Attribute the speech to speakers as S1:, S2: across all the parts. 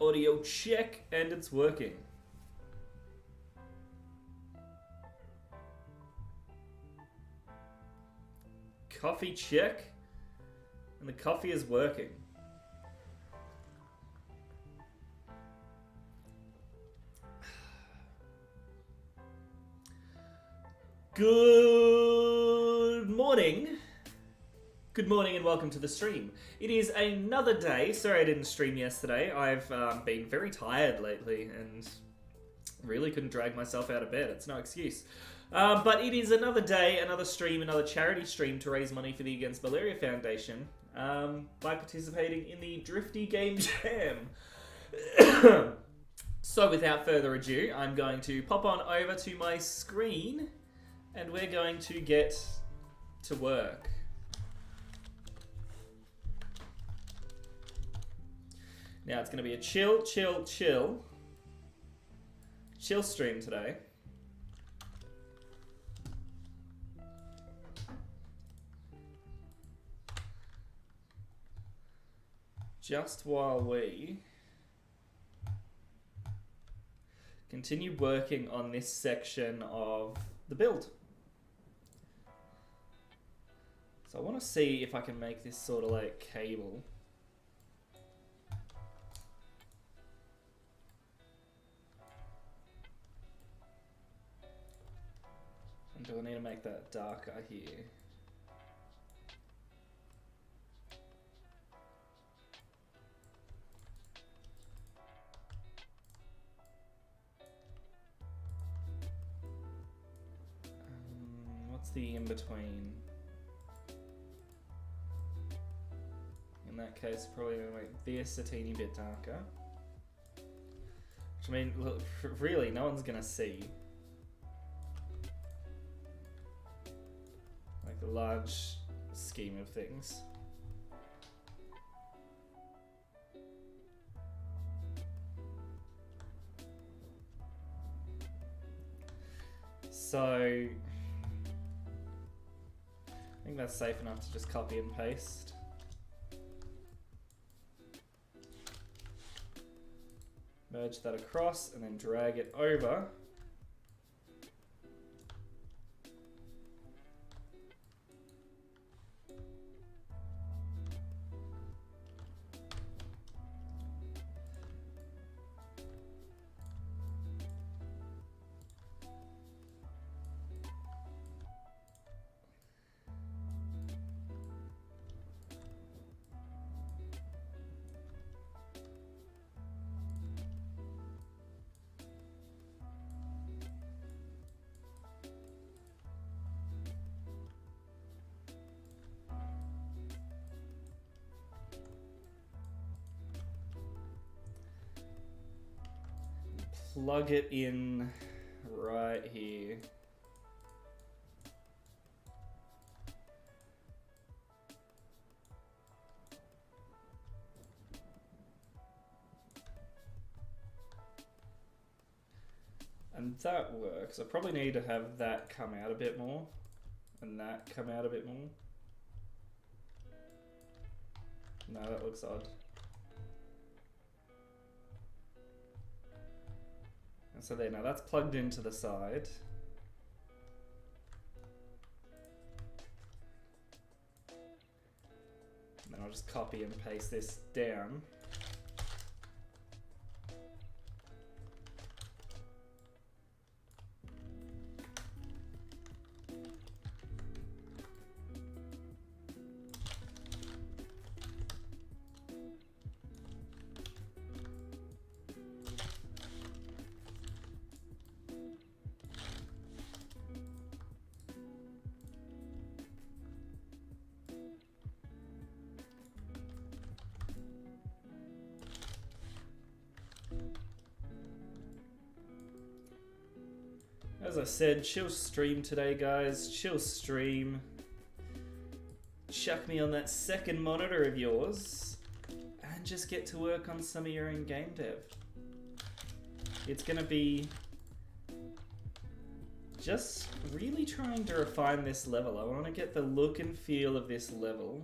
S1: Audio check, and it's working. Coffee check, and the coffee is working. Good morning. Good morning and welcome to the stream. It is another day. Sorry I didn't stream yesterday. I've been very tired lately and really couldn't drag myself out of bed. It's no excuse. But it is another day, another stream, another charity stream to raise money for the Against Malaria Foundation by participating in the DRIFTY Game Jam. So without further ado, I'm going to pop on over to my screen and we're going to get to work. Now it's going to be a chill stream today. Just while we continue working on this section of the build. So I want to see if I can make this sort of like cable. And do I need to make that darker here? What's the in-between? In that case, probably going to make this a teeny bit darker. Which I mean, look, really, no one's going to see. Like the large scheme of things. So I think that's safe enough to just copy and paste. Merge that across and then drag it over. Plug it in right here. And that works. I probably need to have that come out a bit more and that come out a bit more. No, that looks odd. So there, now that's plugged into the side. And then I'll just copy and paste this down. As I said, chill stream today, guys. Chill stream. Chuck me on that second monitor of yours and just get to work on some of your own game dev. It's gonna be just really trying to refine this level. I want to get the look and feel of this level.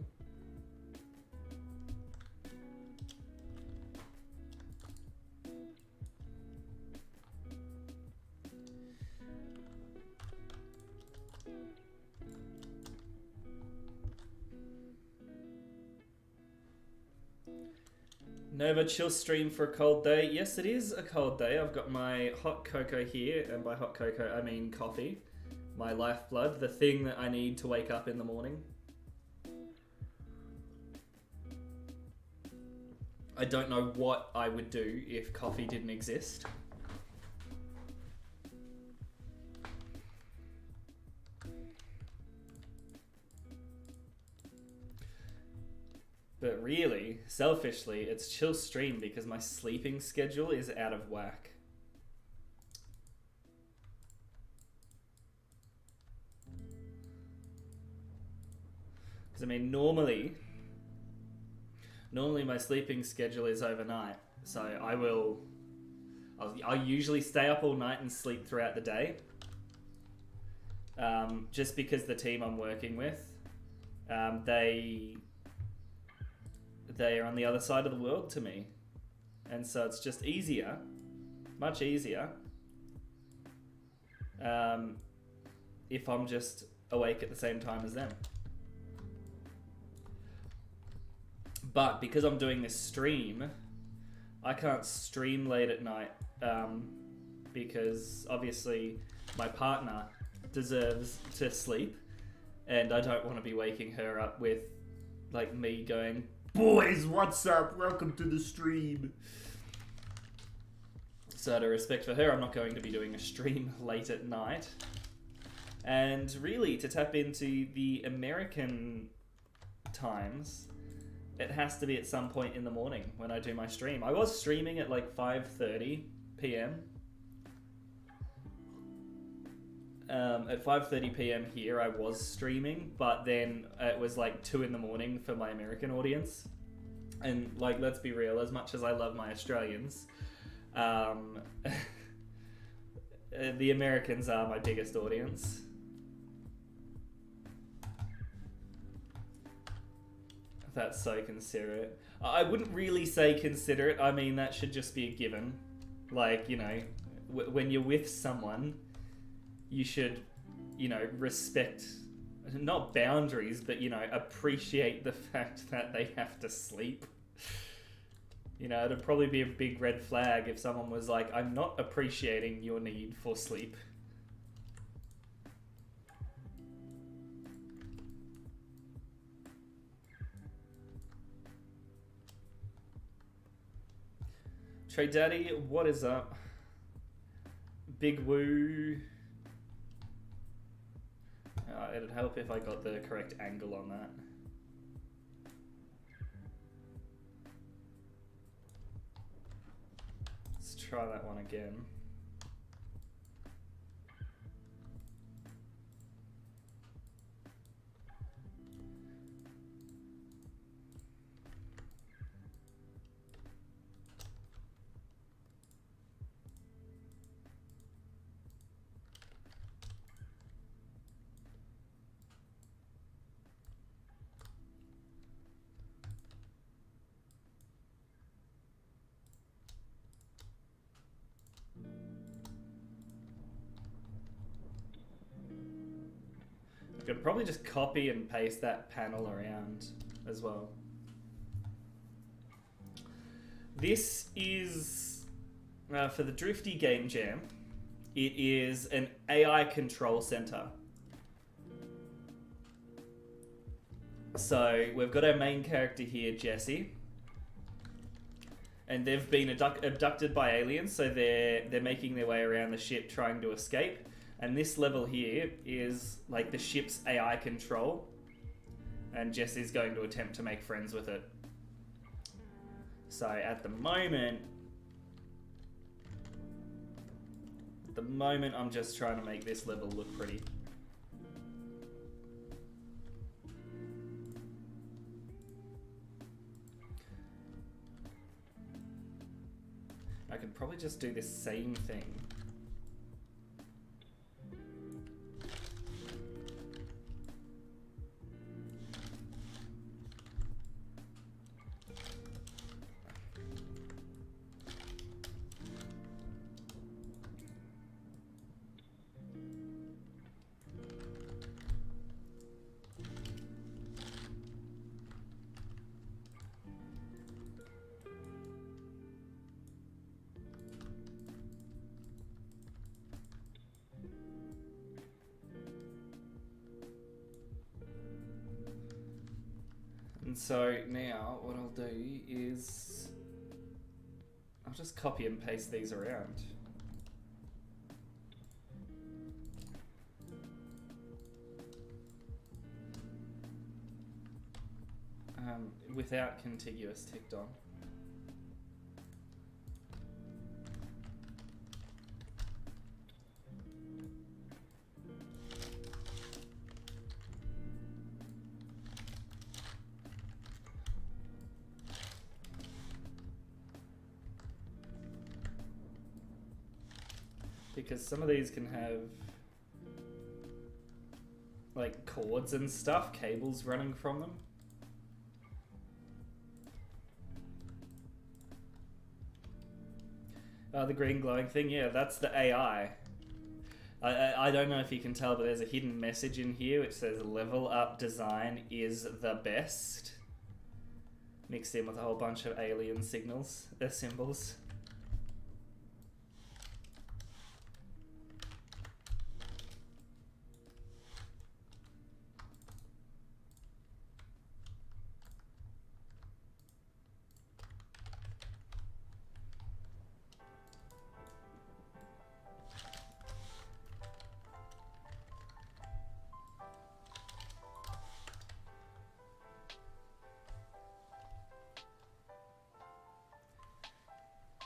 S1: Nova, chill stream for a cold day. Yes, it is a cold day. I've got my hot cocoa here, and by hot cocoa I mean coffee. My lifeblood, the thing that I need to wake up in the morning. I don't know what I would do if coffee didn't exist. But really, selfishly, it's chill stream because my sleeping schedule is out of whack. Because I mean, normally my sleeping schedule is overnight. So I'll usually stay up all night and sleep throughout the day. Just because the team I'm working with, they are on the other side of the world to me. And so it's just easier, much easier, if I'm just awake at the same time as them. But because I'm doing this stream, I can't stream late at night, because obviously my partner deserves to sleep, and I don't want to be waking her up with like me going, "Boys, what's up? Welcome to the stream." So out of respect for her, I'm not going to be doing a stream late at night. And really, to tap into the American times, it has to be at some point in the morning when I do my stream. I was streaming at like 5:30 p.m. At 5:30 p.m. here, I was streaming, but then it was like 2 in the morning for my American audience. And like, let's be real, as much as I love my Australians, the Americans are my biggest audience. That's so considerate. I wouldn't really say considerate. I mean, that should just be a given. Like, you know, when you're with someone, you should, you know, respect, not boundaries, but, you know, appreciate the fact that they have to sleep. You know, it'd probably be a big red flag if someone was like, "I'm not appreciating your need for sleep." Trey Daddy, what is up? Big Woo. It'd help if I got the correct angle on that. Let's try that one again. I could probably just copy and paste that panel around as well. This is, for the Drifty Game Jam, it is an AI control center. So we've got our main character here, Jesse. And they've been abducted by aliens, so they're making their way around the ship trying to escape. And this level here is like the ship's AI control, and Jesse's going to attempt to make friends with it. So at the moment I'm just trying to make this level look pretty. I could probably just do the same thing. And so now what I'll do is I'll just copy and paste these around. Without contiguous ticked on. Because some of these can have like cords and stuff, cables running from them. The green glowing thing, yeah, that's the AI. I don't know if you can tell, but there's a hidden message in here which says level up design is the best. Mixed in with a whole bunch of alien symbols.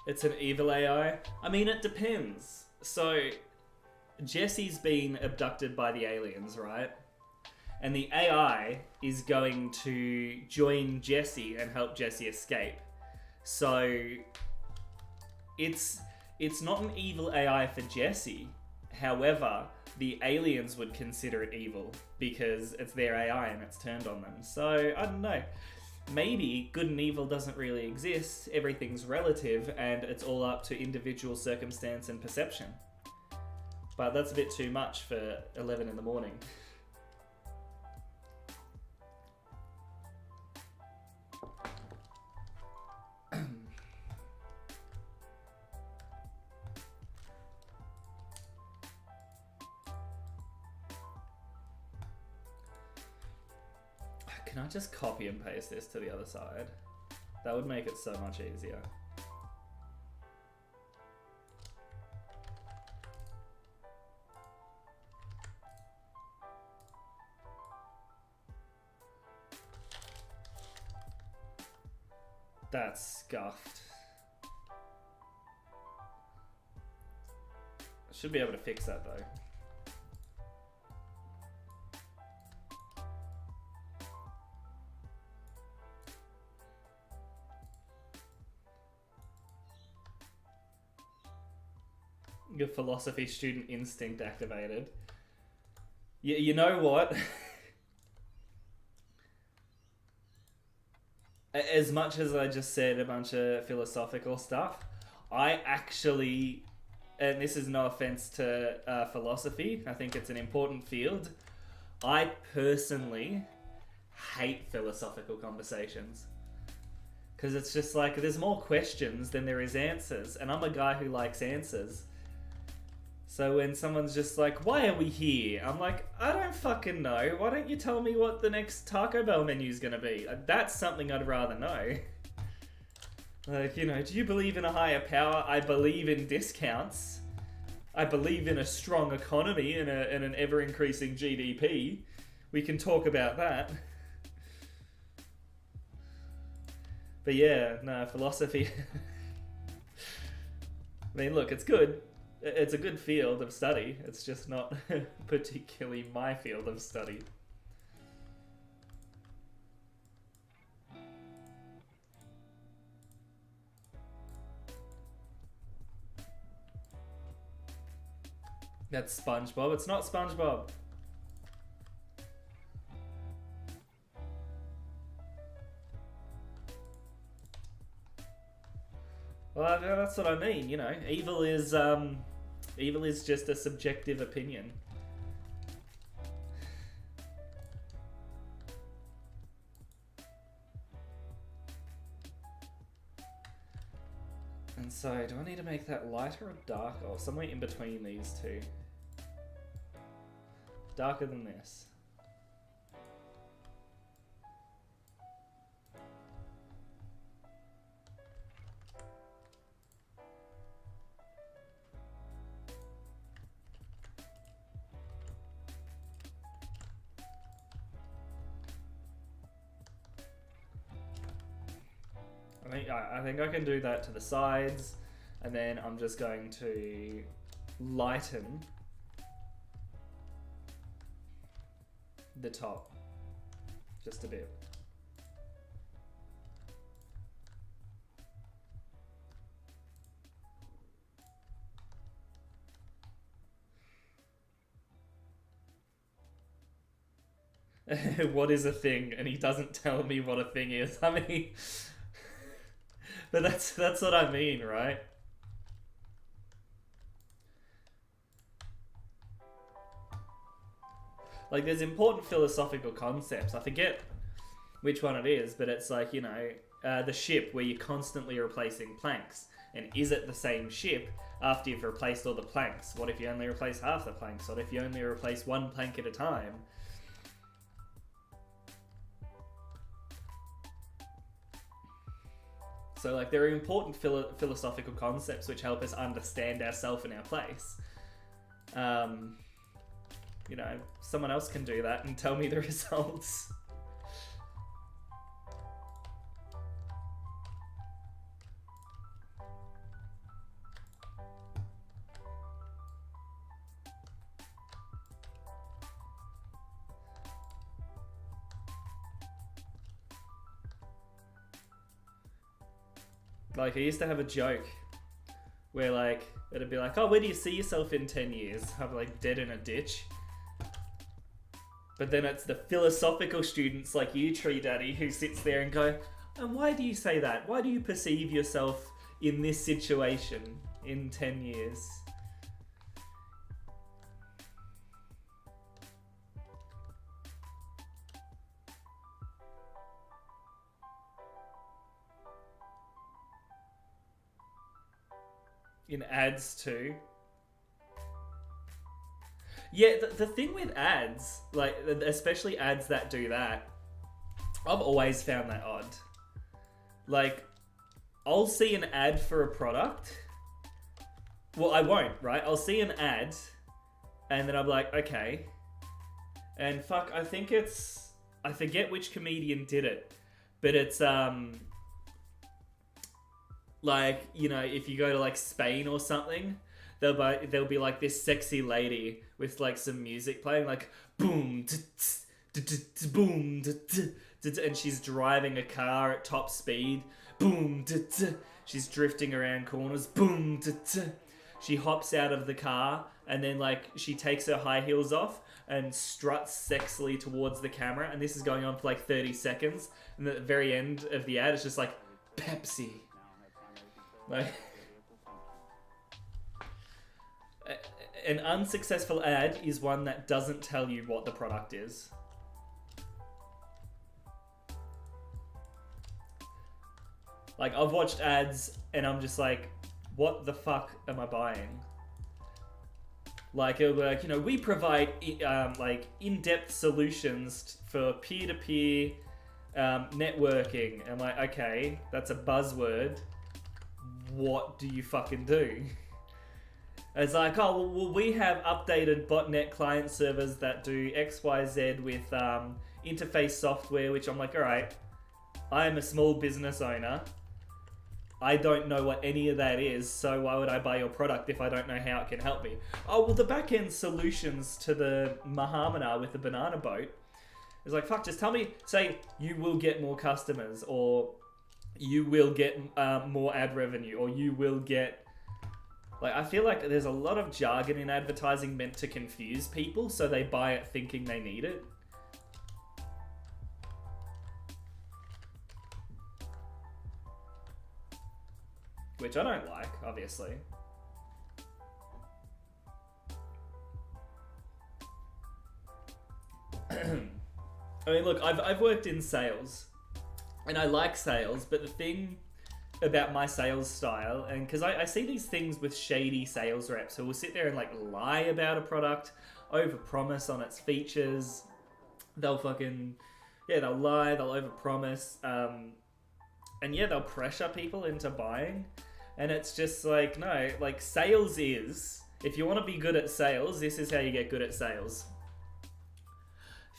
S1: It's an evil AI. I mean, it depends. So, Jesse's been abducted by the aliens, right? And the AI is going to join Jesse and help Jesse escape. So, it's not an evil AI for Jesse. However, the aliens would consider it evil because it's their AI and it's turned on them. So, I don't know. Maybe good and evil doesn't really exist, everything's relative, and it's all up to individual circumstance and perception. But that's a bit too much for 11 in the morning. Can I just copy and paste this to the other side? That would make it so much easier. That's scuffed. I should be able to fix that though. Your philosophy student instinct activated. You know what? As much as I just said a bunch of philosophical stuff, I actually, and this is no offense to philosophy, I think it's an important field, I personally hate philosophical conversations. Because it's just like, there's more questions than there is answers, and I'm a guy who likes answers. So when someone's just like, why are we here? I'm like, I don't fucking know. Why don't you tell me what the next Taco Bell menu's gonna be? That's something I'd rather know. Like, you know, do you believe in a higher power? I believe in discounts. I believe in a strong economy and an ever-increasing GDP. We can talk about that. But yeah, no, philosophy... I mean, look, it's good. It's a good field of study. It's just not particularly my field of study. That's SpongeBob. It's not SpongeBob. Well, that's what I mean, you know. Evil is just a subjective opinion. And so, do I need to make that lighter or darker? Or somewhere in between these two? Darker than this. I think I can do that to the sides, and then I'm just going to lighten the top just a bit. What is a thing? And he doesn't tell me what a thing is. I mean, but that's what I mean, right? Like, there's important philosophical concepts. I forget which one it is, but it's like, you know, the ship where you're constantly replacing planks. And is it the same ship after you've replaced all the planks? What if you only replace half the planks? What if you only replace one plank at a time? So, like, there are important philosophical concepts which help us understand ourselves and our place. You know, someone else can do that and tell me the results. Like, I used to have a joke where, like, it'd be like, oh, where do you see yourself in 10 years? I'm like, dead in a ditch. But then it's the philosophical students like you, Tree Daddy, who sits there and go, and why do you say that? Why do you perceive yourself in this situation in 10 years? In ads too. Yeah, the thing with ads, like, especially ads that do that, I've always found that odd. Like, I'll see an ad for a product. Well, I won't, right? I'll see an ad, and then I'm like, okay. And fuck, I think it's... I forget which comedian did it, but it's, like, you know, if you go to, like, Spain or something, there'll be like this sexy lady with like some music playing, like boom, boom, and she's driving a car at top speed. Boom, she's drifting around corners. Boom, she hops out of the car and then like she takes her high heels off and struts sexily towards the camera. And this is going on for like 30 seconds. And at the very end of the ad, it's just like Pepsi. Like. An unsuccessful ad is one that doesn't tell you what the product is. Like, I've watched ads and I'm just like, what the fuck am I buying? Like, it'll be like, you know, we provide like in-depth solutions for peer-to-peer networking. I'm like, okay, that's a buzzword. What do you fucking do? It's like, oh, well, we have updated botnet client servers that do XYZ with interface software, which I'm like, all right, I am a small business owner. I don't know what any of that is, so why would I buy your product if I don't know how it can help me? Oh, well, the back-end solutions to the Mahamana with the banana boat is like, fuck, just tell me, say, you will get more customers, or you will get more ad revenue, or you will get... Like, I feel like there's a lot of jargon in advertising meant to confuse people, so they buy it thinking they need it. Which I don't like, obviously. I mean, look, I've worked in sales, and I like sales, but the thing about my sales style, and because I see these things with shady sales reps who will sit there and like lie about a product, overpromise on its features. They'll fucking, yeah, they'll lie, they'll overpromise, and yeah, they'll pressure people into buying. And it's just like, no, like sales is, if you want to be good at sales, this is how you get good at sales.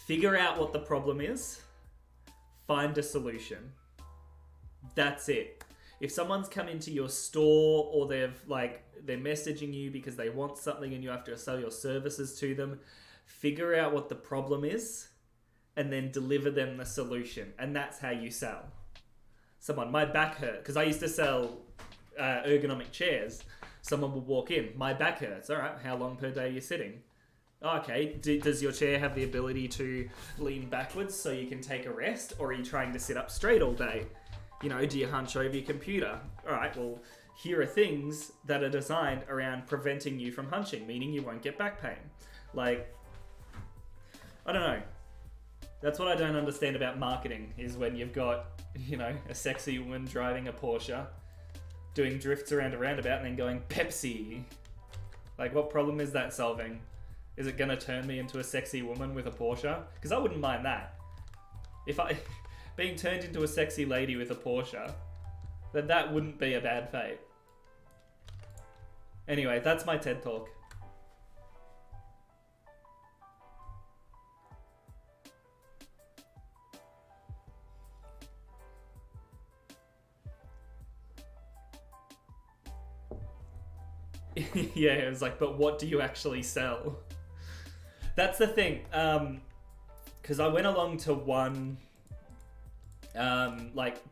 S1: Figure out what the problem is, find a solution. That's it. If someone's come into your store or they're messaging you because they want something and you have to sell your services to them, figure out what the problem is and then deliver them the solution. And that's how you sell. Someone, my back hurt, because I used to sell ergonomic chairs. Someone would walk in, my back hurts. All right, how long per day are you sitting? Okay, does your chair have the ability to lean backwards so you can take a rest? Or are you trying to sit up straight all day? You know, do you hunch over your computer? All right, well, here are things that are designed around preventing you from hunching, meaning you won't get back pain. Like, I don't know. That's what I don't understand about marketing, is when you've got, you know, a sexy woman driving a Porsche, doing drifts around a roundabout and then going, Pepsi. Like, what problem is that solving? Is it going to turn me into a sexy woman with a Porsche? Because I wouldn't mind that. If I... being turned into a sexy lady with a Porsche, then that wouldn't be a bad fate. Anyway, that's my TED Talk. Yeah, it was like, but what do you actually sell? That's the thing. Because I went along to one...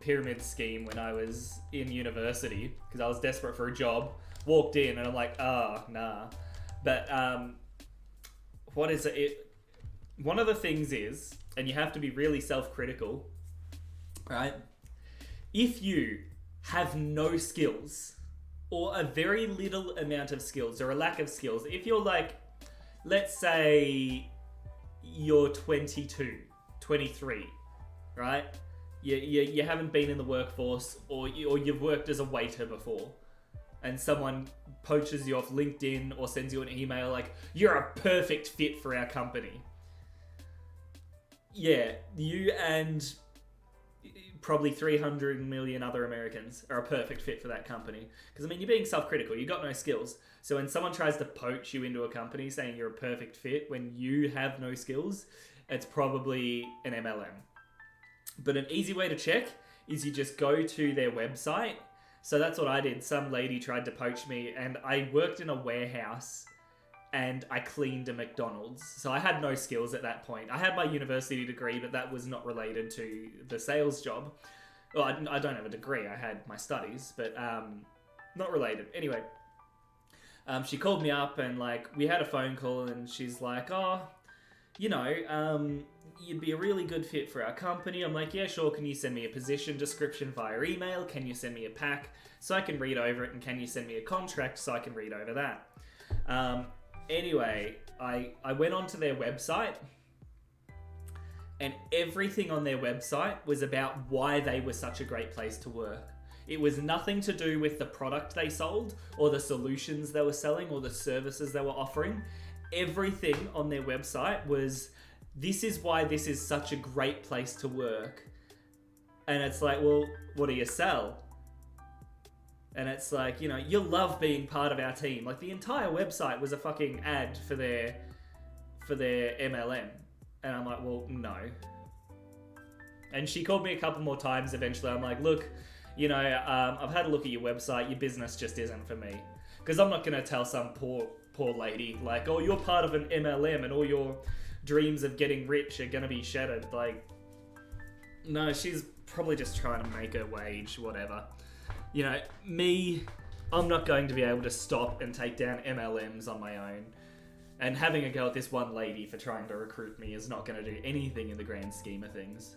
S1: pyramid scheme when I was in university because I was desperate for a job. Walked in and I'm like, nah. But what is it? One of the things is, and you have to be really self-critical, right? If you have no skills or a very little amount of skills or a lack of skills, if you're like, let's say you're 22, 23, right? You haven't been in the workforce or you've worked as a waiter before and someone poaches you off LinkedIn or sends you an email like, you're a perfect fit for our company. Yeah, you and probably 300 million other Americans are a perfect fit for that company. Because, I mean, you're being self-critical. You've got no skills. So when someone tries to poach you into a company saying you're a perfect fit when you have no skills, it's probably an MLM. But an easy way to check is you just go to their website. So that's what I did. Some lady tried to poach me and I worked in a warehouse and I cleaned a McDonald's. So I had no skills at that point. I had my university degree, but that was not related to the sales job. Well, I don't have a degree. I had my studies, but not related. Anyway, she called me up and we had a phone call and she's like, oh, you'd be a really good fit for our company. I'm like, yeah, sure. Can you send me a position description via email? Can you send me a pack so I can read over it? And can you send me a contract so I can read over that? Anyway, I went onto their website and everything on their website was about why they were such a great place to work. It was nothing to do with the product they sold or the solutions they were selling or the services they were offering. Everything on their website was, this is why this is such a great place to work. And it's like, well, what do you sell? And it's like, you'll love being part of our team. Like, the entire website was a fucking ad for their MLM. And I'm like, well, no. And she called me a couple more times eventually. I'm like, look, I've had a look at your website. Your business just isn't for me. Because I'm not going to tell some poor lady, like, oh, you're part of an MLM and all your dreams of getting rich are going to be shattered. Like, no, she's probably just trying to make her wage, whatever. Me, I'm not going to be able to stop and take down MLMs on my own. And having a go at this one lady for trying to recruit me is not going to do anything in the grand scheme of things.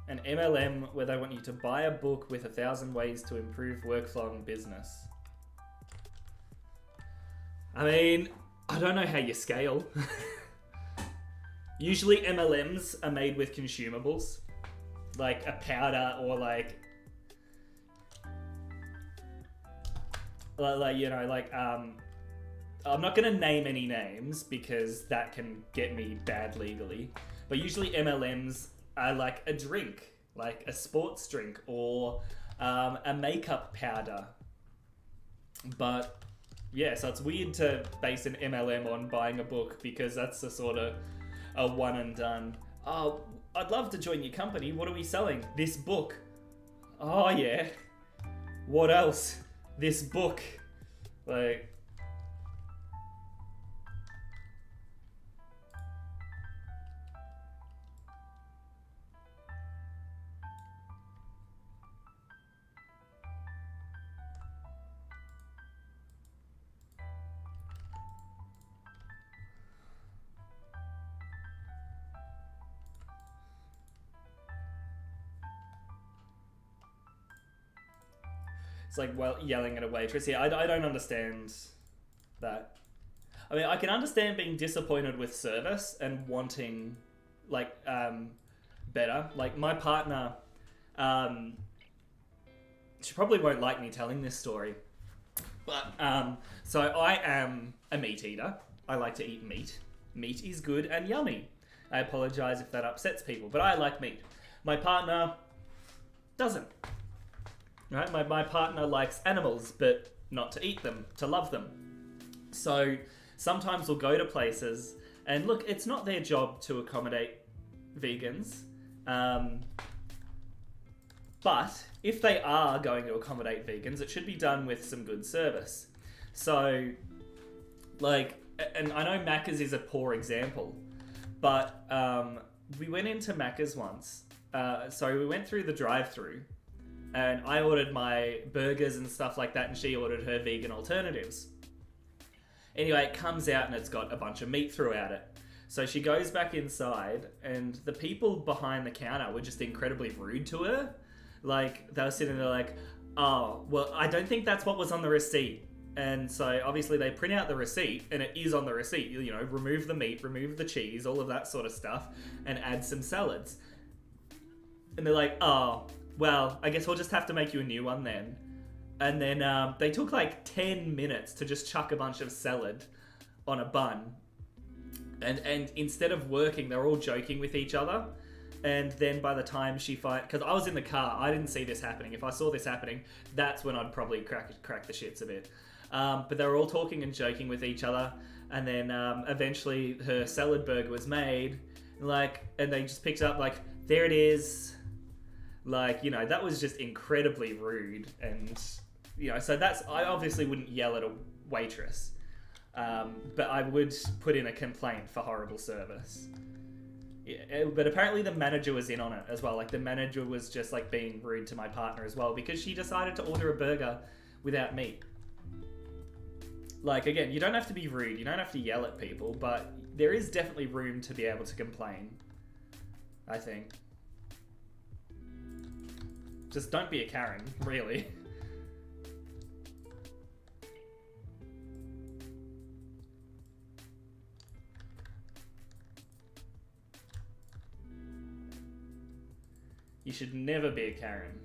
S1: An MLM where they want you to buy a book with 1,000 ways to improve workflow and business. I mean, I don't know how you scale. Usually MLMs are made with consumables, like a powder or I'm not going to name any names because that can get me bad legally, but usually MLMs are like a drink, like a sports drink or a makeup powder But yeah, so it's weird to base an MLM on buying a book because that's a sort of a one and done. Oh, I'd love to join your company. What are we selling? This book. Oh yeah. What else? This book. Like, it's like, well, yelling at a waitress. Yeah, I don't understand that. I mean, I can understand being disappointed with service and wanting, like, better. Like, my partner, she probably won't like me telling this story. But, so I am a meat eater. I like to eat meat. Meat is good and yummy. I apologize if that upsets people, but I like meat. My partner doesn't. Right? My partner likes animals, but not to eat them, to love them. So sometimes we'll go to places, and look, it's not their job to accommodate vegans. But if they are going to accommodate vegans, it should be done with some good service. So, like, and I know Macca's is a poor example, but we went into Macca's once. So we went through the drive-thru, and I ordered my burgers and stuff like that, and she ordered her vegan alternatives. Anyway, it comes out and it's got a bunch of meat throughout it. So she goes back inside, and the people behind the counter were just incredibly rude to her. Like, they were sitting there like, oh, well, I don't think that's what was on the receipt. And so obviously they print out the receipt, and it is on the receipt, you know, remove the meat, remove the cheese, all of that sort of stuff, and add some salads. And they're like, oh, well, I guess we'll just have to make you a new one then. And then they took like 10 minutes to just chuck a bunch of salad on a bun. And instead of working, they're all joking with each other. And then by the time because I was in the car, I didn't see this happening. If I saw this happening, that's when I'd probably crack the shits a bit. But they were all talking and joking with each other. And then eventually her salad burger was made. And they just picked it up like, there it is. Like, you know, that was just incredibly rude. And, you know, so I obviously wouldn't yell at a waitress. But I would put in a complaint for horrible service. Yeah, but apparently the manager was in on it as well. Like, the manager was just like being rude to my partner as well because she decided to order a burger without meat. Like, again, you don't have to be rude, you don't have to yell at people, but there is definitely room to be able to complain, I think. Just don't be a Karen, really. You should never be a Karen.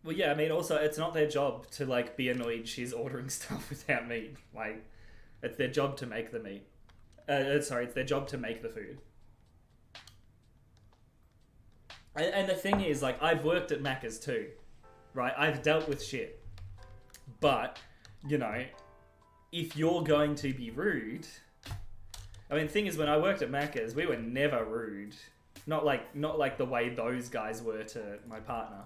S1: Well, yeah, I mean, also, it's not their job to, like, be annoyed she's ordering stuff without meat. Like, it's their job to make the meat. It's their job to make the food. And the thing is, like, I've worked at Macca's too, right? I've dealt with shit. But, you know, if you're going to be rude... I mean, the thing is, when I worked at Macca's, we were never rude. Not like the way those guys were to my partner.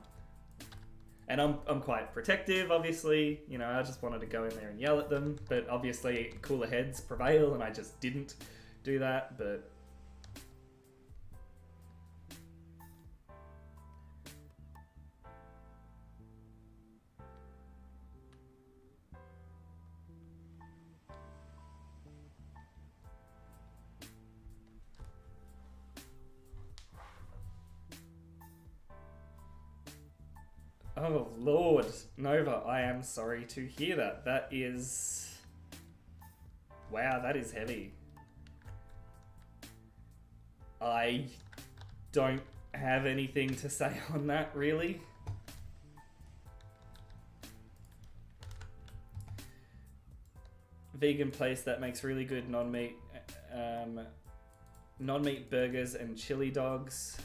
S1: And I'm quite protective, obviously. You know, I just wanted to go in there and yell at them. But obviously, cooler heads prevail, and I just didn't do that. But... Oh, Lord. Nova, I am sorry to hear that. That is... Wow, that is heavy. I don't have anything to say on that, really. Vegan place that makes really good non-meat burgers and chili dogs.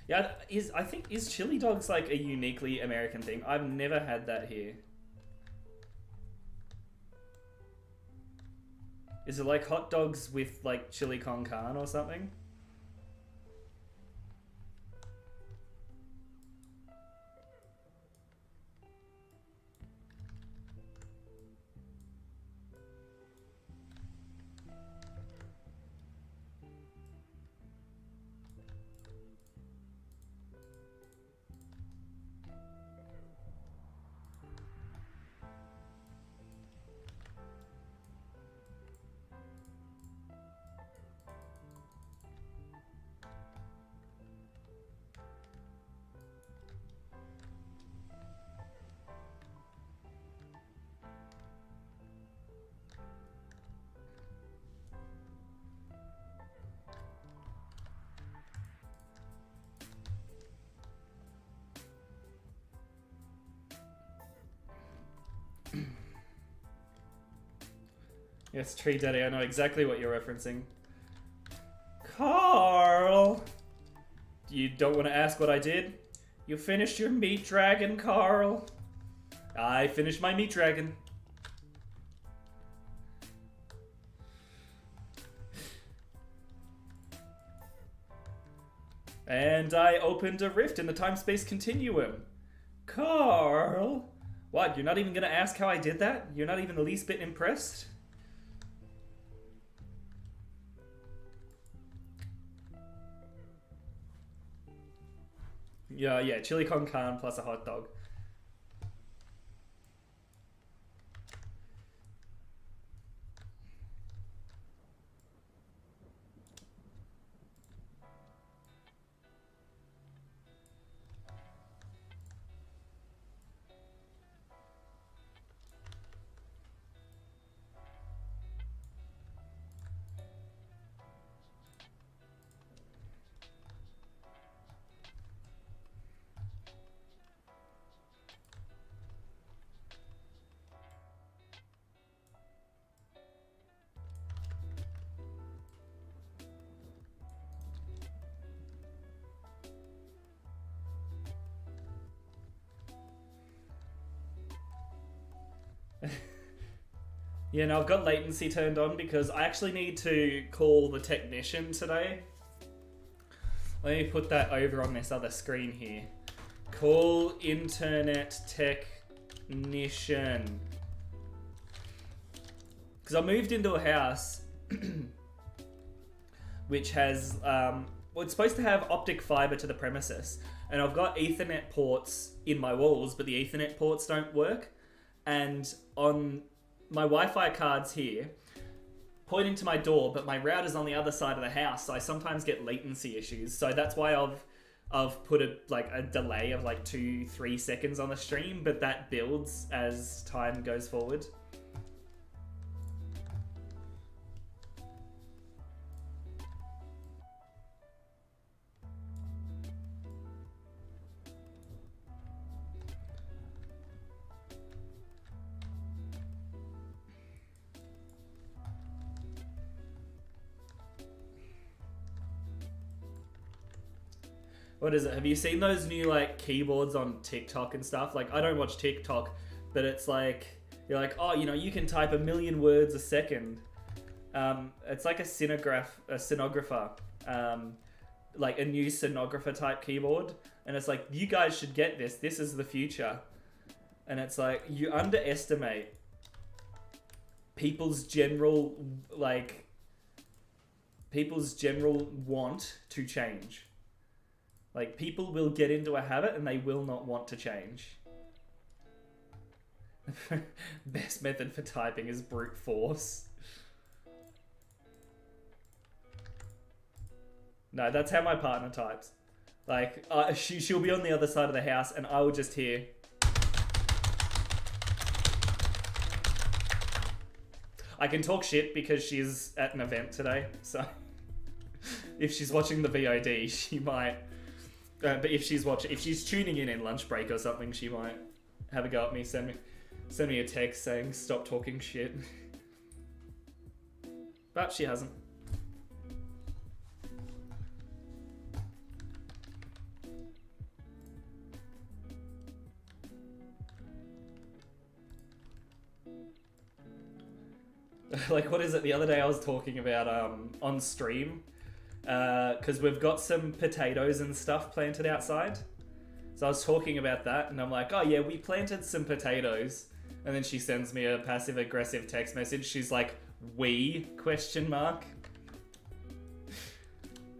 S1: Yeah, I think is chili dogs like a uniquely American thing? I've never had that here. Is it like hot dogs with like chili con carne or something? Yes, Tree Daddy, I know exactly what you're referencing. Carl! You don't want to ask what I did? You finished your meat dragon, Carl? I finished my meat dragon. And I opened a rift in the time-space continuum. Carl! What, you're not even gonna ask how I did that? You're not even the least bit impressed? Yeah, chili con carne plus a hot dog. Yeah, no, I've got latency turned on because I actually need to call the technician today. Let me put that over on this other screen here. Call internet technician. Because I moved into a house which has, well, it's supposed to have optic fiber to the premises. And I've got Ethernet ports in my walls, but the Ethernet ports don't work. And on my Wi-Fi card's here, pointing to my door, but my router's on the other side of the house, so I sometimes get latency issues. So that's why I've put a delay of like 2-3 seconds on the stream, but that builds as time goes forward. What is it? Have you seen those new like keyboards on TikTok and stuff? Like, I don't watch TikTok, but it's like, you're like, oh, you know, you can type 1 million words a second. It's like a stenographer, like a new stenographer type keyboard. And it's like, you guys should get this. This is the future. And it's like, you underestimate people's general want to change. Like, people will get into a habit and they will not want to change. Best method for typing is brute force. No, that's how my partner types. Like, she'll be on the other side of the house and I will just hear... I can talk shit because she's at an event today, so... if she's watching the VOD, she might But if she's tuning in lunch break or something, she might have a go at me. Send me a text saying stop talking shit. But she hasn't. Like, what is it? The other day I was talking about on stream, because we've got some potatoes and stuff planted outside. So I was talking about that, and I'm like, oh yeah, we planted some potatoes. And then she sends me a passive-aggressive text message. She's like, we? Question mark.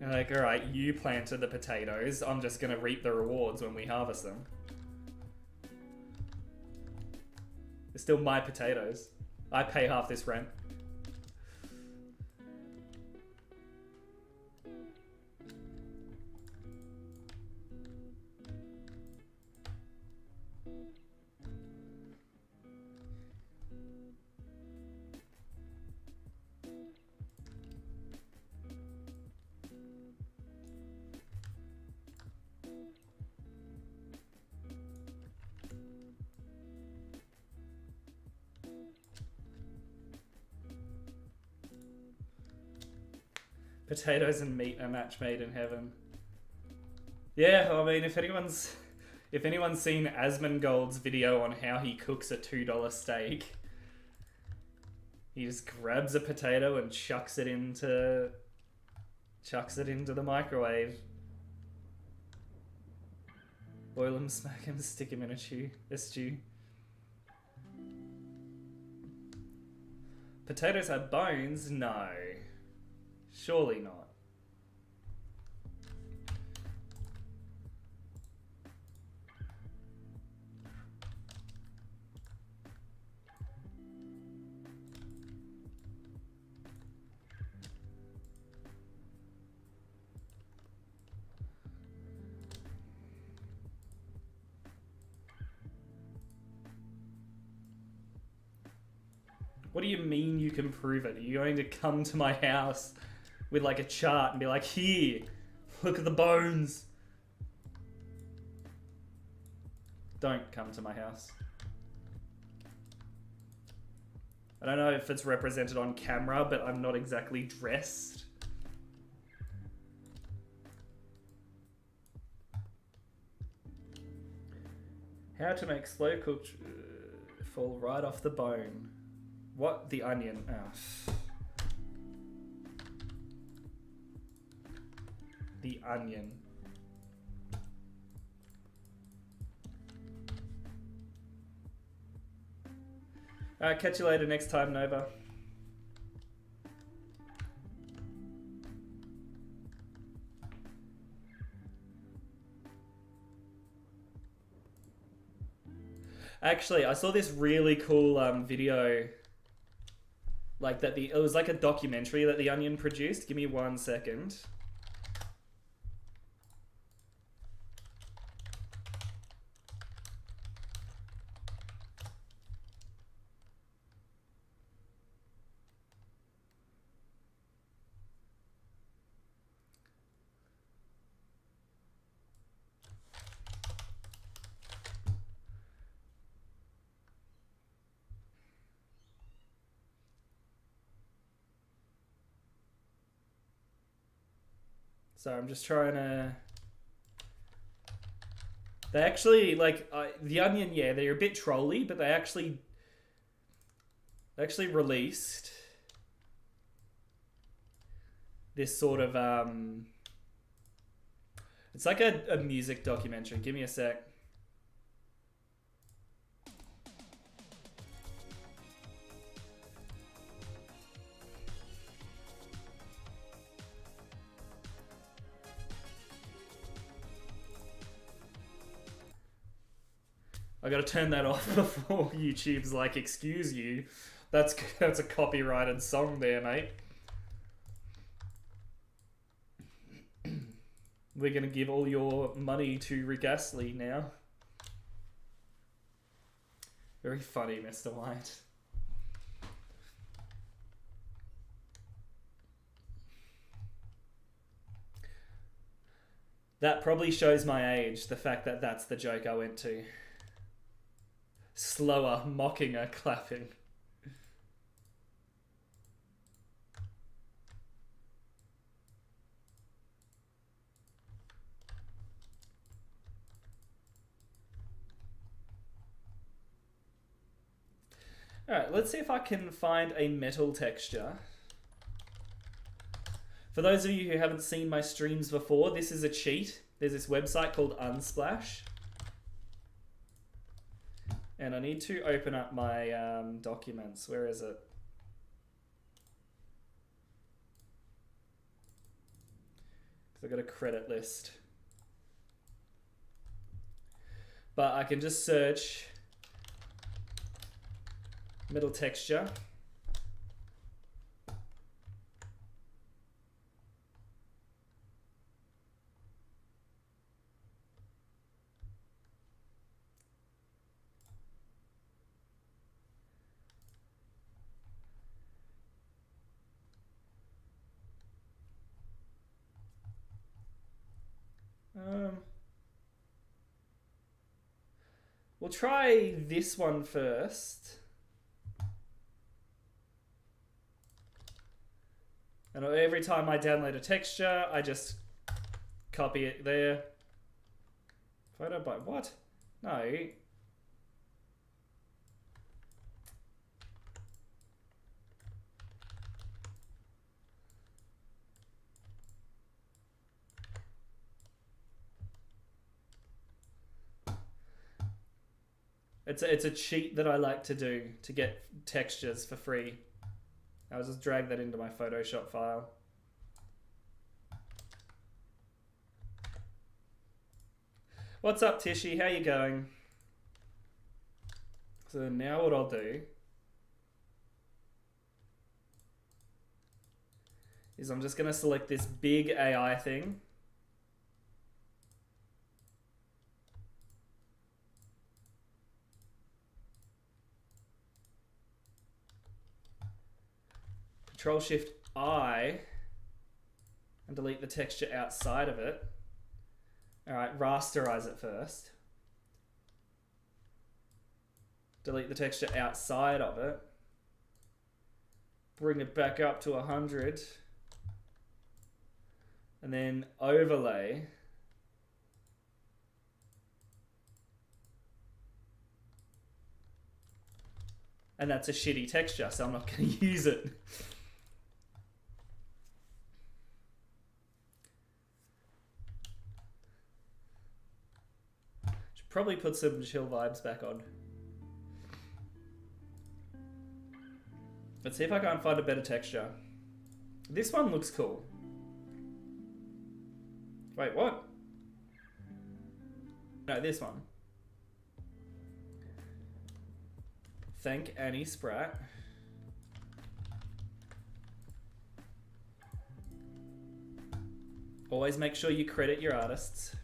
S1: I'm like, all right, you planted the potatoes. I'm just gonna reap the rewards when we harvest them. They're still my potatoes. I pay half this rent. Potatoes and meat, a match made in heaven. Yeah, I mean, if anyone's seen Asmongold's video on how he cooks a $2 steak, he just grabs a potato and chucks it into the microwave. Boil him, smack him, stick him in a stew. Potatoes have bones? No. Surely not. What do you mean you can prove it? Are you going to come to my house with like a chart and be like, here, look at the bones? Don't come to my house. I don't know if it's represented on camera, but I'm not exactly dressed. How to make slow cooked fall right off the bone. What? The onion. Oh. The onion. Catch you later next time, Nova. Actually, I saw this really cool video, like that it was like a documentary that The Onion produced. Give me 1 second. So I'm just trying to... They actually, like, The Onion, yeah, they're a bit trolly, but they actually released this sort of, it's like a music documentary. Give me a sec. I gotta turn that off before YouTube's like, excuse you. That's a copyrighted song there, mate. We're gonna give all your money to Rick Astley now. Very funny, Mr. White. That probably shows my age, the fact that that's the joke I went to. Slower, mocking her, clapping. Alright, let's see if I can find a metal texture. For those of you who haven't seen my streams before, this is a cheat. There's this website called Unsplash. And I need to open up my documents. Where is it? Because I've got a credit list. But I can just search metal texture. We'll try this one first. And every time I download a texture, I just copy it there. Photo by what? No. It's a cheat that I like to do to get textures for free. I'll just drag that into my Photoshop file. What's up, Tishy? How you going? So now what I'll do is I'm just going to select this big AI thing. Control-Shift-I and delete the texture outside of it. Alright, rasterize it first. Delete the texture outside of it. Bring it back up to 100. And then overlay. And that's a shitty texture, so I'm not going to use it. Should probably put some chill vibes back on. Let's see if I can't find a better texture. This one looks cool. Wait, what? No, this one. Thank Annie Spratt. Always make sure you credit your artists.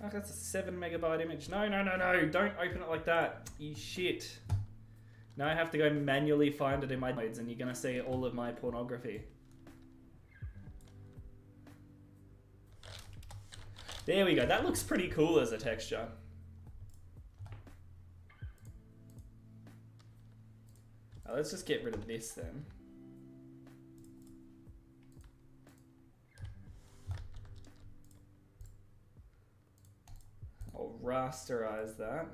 S1: Oh, that's a 7 megabyte image. No, no, no, no. Don't open it like that. You shit. Now I have to go manually find it in my modes and you're going to see all of my pornography. There we go. That looks pretty cool as a texture. Oh, let's just get rid of this then. I'll rasterize that.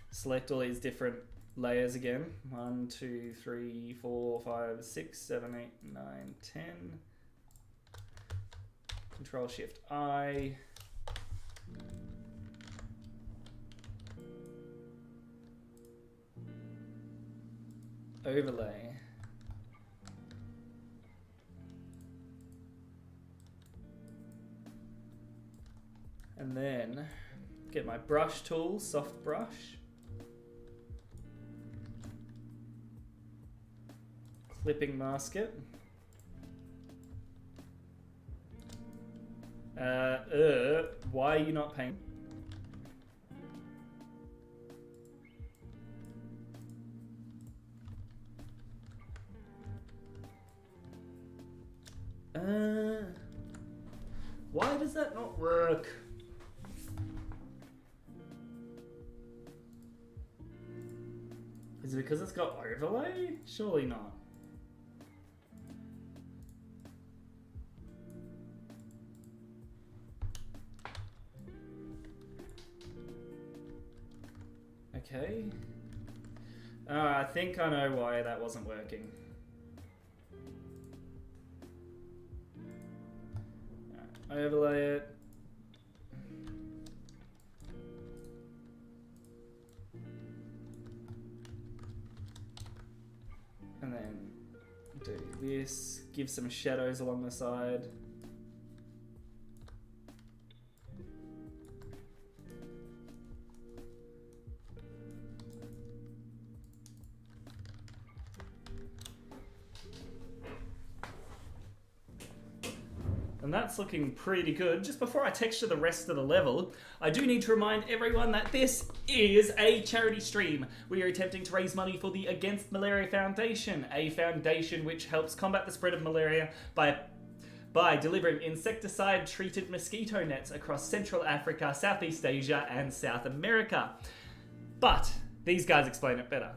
S1: Select all these different layers again. 1, 2, 3, 4, 5, 6, 7, 8, 9, 10. Control-Shift-I. Overlay. And then get my brush tool, soft brush. Clipping mask it. Why are you not paying? Why does that not work? Is it because it's got overlay? Surely not. Okay. I think I know why that wasn't working. Overlay it. And then do this, give some shadows along the side. And that's looking pretty good. Just before I texture the rest of the level, I do need to remind everyone that this is a charity stream. We are attempting to raise money for the Against Malaria Foundation, a foundation which helps combat the spread of malaria by delivering insecticide-treated mosquito nets across Central Africa, Southeast Asia, and South America. But these guys explain it better.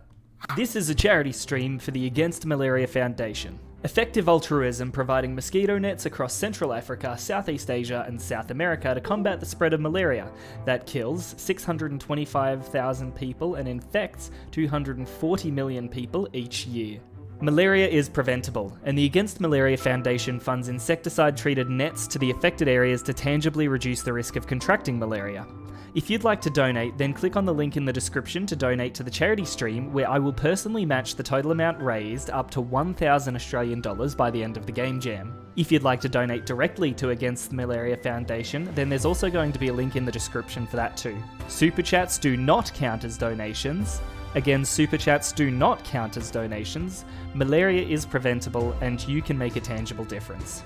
S1: This is a charity stream for the Against Malaria Foundation. Effective altruism providing mosquito nets across Central Africa, Southeast Asia, and South America to combat the spread of malaria that kills 625,000 people and infects 240 million people each year. Malaria is preventable, and the Against Malaria Foundation funds insecticide-treated nets to the affected areas to tangibly reduce the risk of contracting malaria. If you'd like to donate, then click on the link in the description to donate to the charity stream, where I will personally match the total amount raised up to 1,000 Australian dollars by the end of the game jam. If you'd like to donate directly to Against the Malaria Foundation, then there's also going to be a link in the description for that too. Super chats do not count as donations. Again, super chats do not count as donations. Malaria is preventable, and you can make a tangible difference.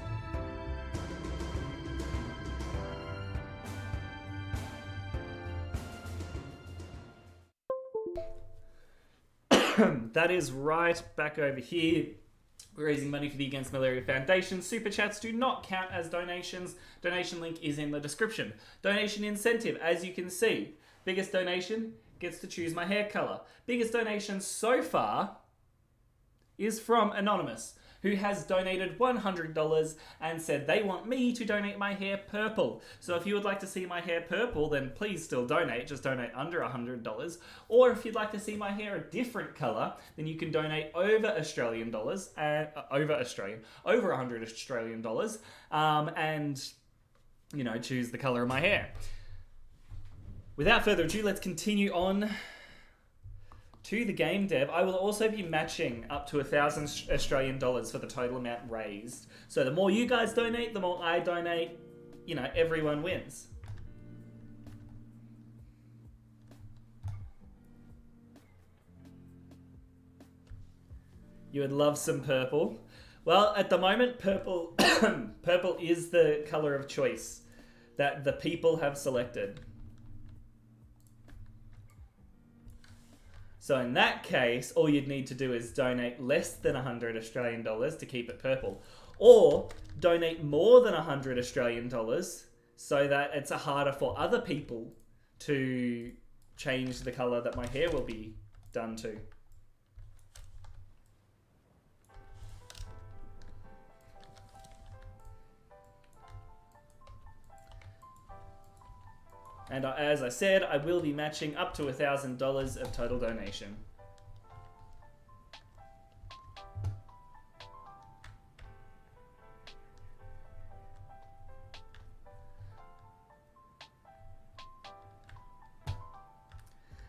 S1: That is right, back over here. We're raising money for the Against Malaria Foundation. Super chats do not count as donations. Donation link is in the description. Donation incentive, as you can see. Biggest donation gets to choose my hair color. Biggest donation so far is from Anonymous, who has donated $100 and said they want me to donate my hair purple. So if you would like to see my hair purple, then please still donate. Just donate under $100. Or if you'd like to see my hair a different color, then you can donate over Australian dollars and over 100 Australian dollars, and choose the color of my hair. Without further ado, let's continue on to the game dev. I will also be matching up to 1,000 Australian dollars for the total amount raised. So the more you guys donate, the more I donate. Everyone wins. You would love some purple. Well, at the moment, purple is the color of choice that the people have selected. So in that case, all you'd need to do is donate less than 100 Australian dollars to keep it purple. Or donate more than 100 Australian dollars so that it's harder for other people to change the colour that my hair will be done to. And as I said, I will be matching up to $1,000 of total donation.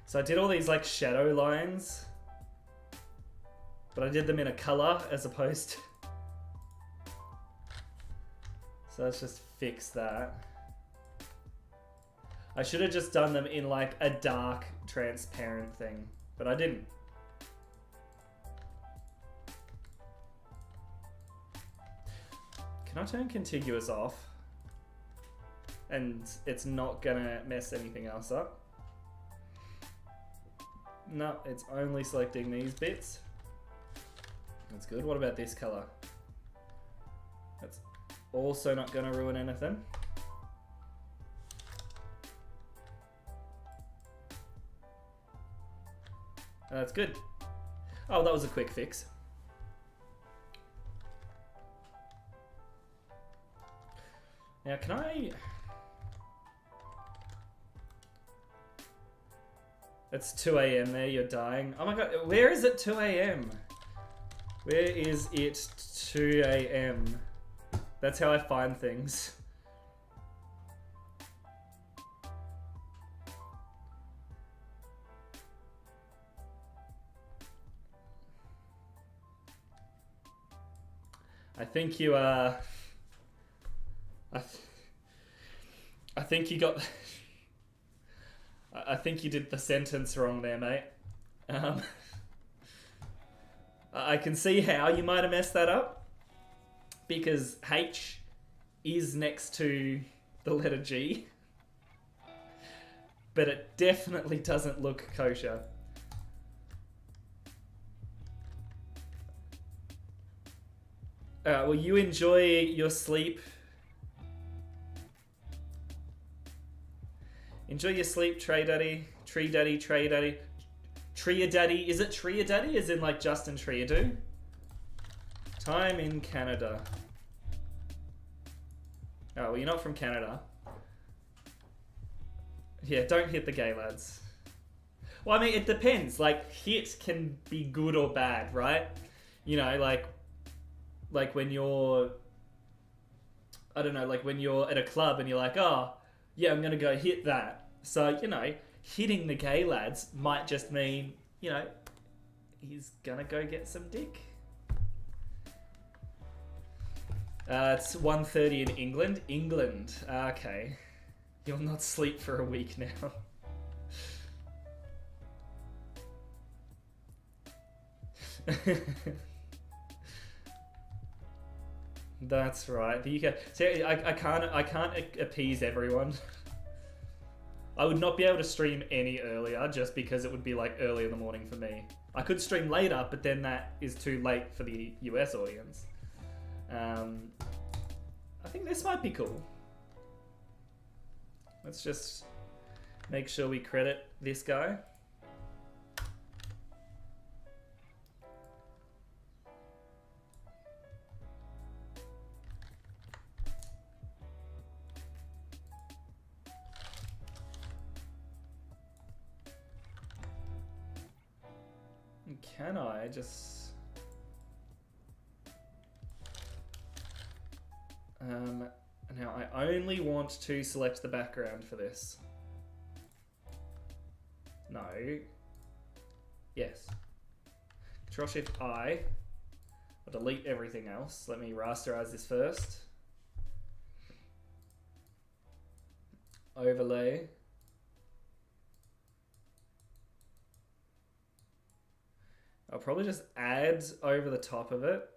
S1: So I did all these shadow lines, but I did them in a color as opposed to... So let's just fix that. I should have just done them in a dark, transparent thing, but I didn't. Can I turn contiguous off? And it's not gonna mess anything else up? No, it's only selecting these bits. That's good. What about this color? Also not going to ruin anything. That's good. Oh, that was a quick fix. Now, can I... It's 2 AM there, you're dying. Oh my god, where is it 2 AM? Where is it 2 AM? That's how I find things. I think you I think you got I think you did the sentence wrong there, mate. I can see how you might have messed that up, because H is next to the letter G, but it definitely doesn't look kosher. Well, you enjoy your sleep. Enjoy your sleep, Tree Daddy. Tree Daddy, Tree Daddy. Tria Daddy. Is it Tria Daddy? As in like Justin Triadu? Time in Canada. Oh, well, you're not from Canada. Yeah, don't hit the gay lads. Well, I mean, it depends. Like, hit can be good or bad, right? You know, like when you're, I don't know, like when you're at a club and you're like, oh, yeah, I'm going to go hit that. So, you know, hitting the gay lads might just mean, you know, he's going to go get some dick. It's 1:30 in England. England. Okay. You'll not sleep for a week now. That's right. The UK. See, I can't appease everyone. I would not be able to stream any earlier just because it would be like early in the morning for me. I could stream later, but then that is too late for the US audience. I think this might be cool. Let's just make sure we credit this guy. Can I just... now I only want to select the background for this. No. Yes. Control Shift I. I'll delete everything else. Let me rasterize this first. Overlay. I'll probably just add over the top of it.